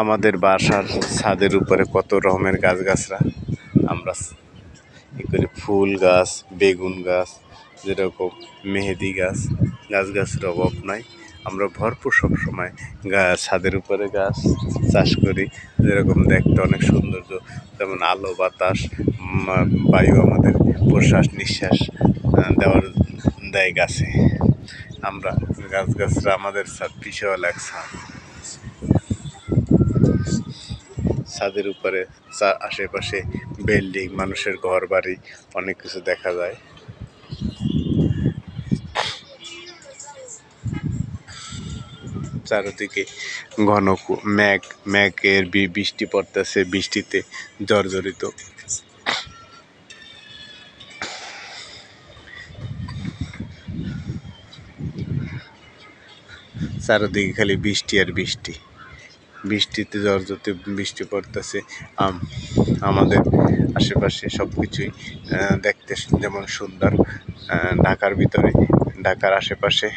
আমাদের বাসার ছাদের উপরে কত রকমের গাছগাছরা আমরা ই করি। ফুল গাছ, বেগুন গাছ, যেরকম মেহেদি গাছ, গাছগাছের অভাব নাই। আমরা ভরপুর সবসময় ছাদের উপরে গাছ চাষ করি, যেরকম দেখতে অনেক সৌন্দর্য, যেমন আলো বাতাস বায়ু আমাদের প্রশ্বাস নিঃশ্বাস দেয় গাছে। আমরা গাছগাছরা আমাদের বিশাল এক ছাদের উপরে আশেপাশে বিল্ডিং, মানুষের ঘর বাড়ি, অনেক কিছু দেখা যায়। চারিদিকে ঘন মেঘের বৃষ্টি পড়তেছে, বৃষ্টিতে জর্জরিত। চারিদিকে খালি বৃষ্টি আর বৃষ্টি, বৃষ্টিতে জর্জরিত বৃষ্টি পড়তেছে। আমাদের আশেপাশে সব কিছুই দেখতে যেমন সুন্দর, ঢাকার ভিতরে, ঢাকার আশেপাশে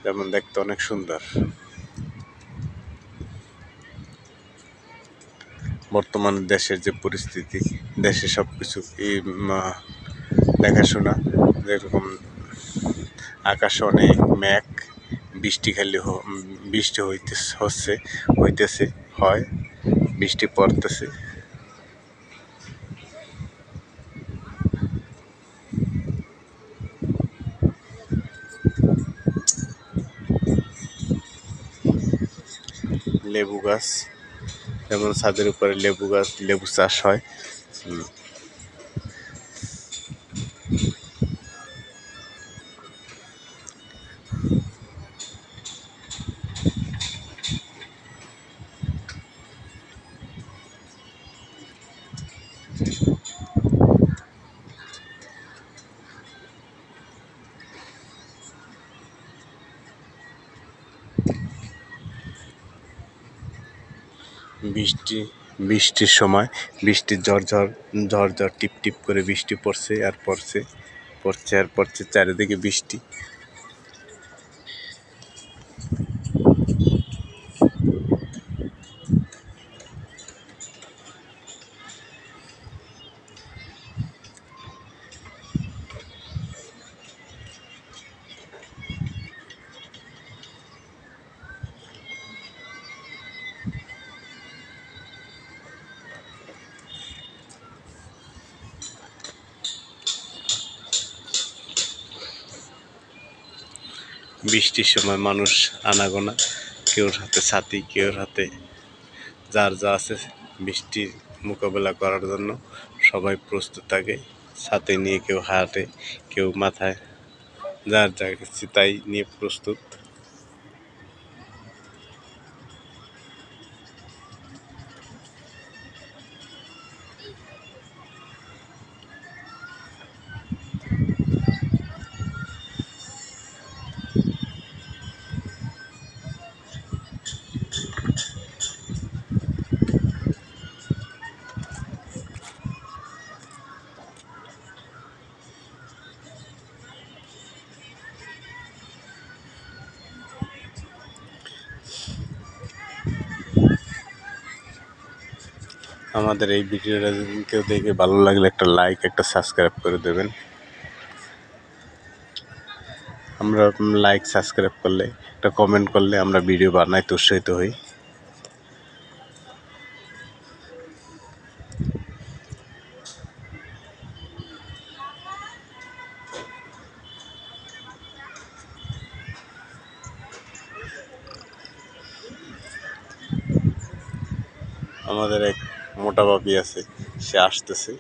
যেমন দেখতে অনেক সুন্দর। বর্তমানে দেশের যে পরিস্থিতি, দেশে সব কিছু দেখাশোনা, যেরকম আকাশে অনেক মেঘ, বৃষ্টি খালি বৃষ্টি হয়, বৃষ্টি পড়তেছে। লেবু গাছ, যেমন ছাদের উপরে লেবু গাছ, লেবু চাষ হয়। বৃষ্টির সময় ঝড় টিপ টিপ করে বৃষ্টি পড়ছে আর পড়ছে চারিদিকে বৃষ্টি। বৃষ্টির সময় মানুষ আনাগোনা, কেউর হাতে ছাতি, কেউর হাতে যার যা আছে, বৃষ্টির মোকাবেলা করার জন্য সবাই প্রস্তুত থাকে। ছাতি নিয়ে কেউ হাতে, কেউ মাথায়, যার যা কিছু তাই নিয়ে প্রস্তুত। আমাদের এই ভিডিওটা যদি কেউ দেখে ভালো লাগলে একটা লাইক, একটা সাবস্ক্রাইব করে দেবেন। আমরা লাইক সাবস্ক্রাইব করলে, একটা কমেন্ট করলে আমরা ভিডিও বানাইতে উৎসাহিত হই। আমাদের এক মোটা ভাবি আছে, সে আসতেছে।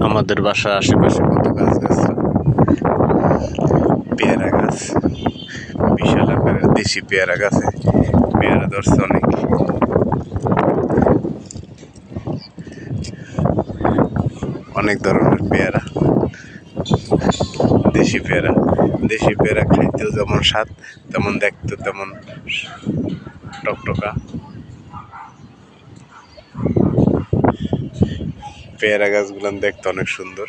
আমাদের বাসার আশেপাশে কত গাছগাছরা, পেয়ারা দেশি পেয়ারা গাছে পেয়ারা ধরছে অনেক। অনেক ধরনের পেয়ারা, দেশি পেয়ারা। দেশি পেয়ারা খাইতেও যেমন স্বাদ, তেমন দেখতে তেমন টকটকা। পেয়ারা গাছগুলো দেখতে অনেক সুন্দর।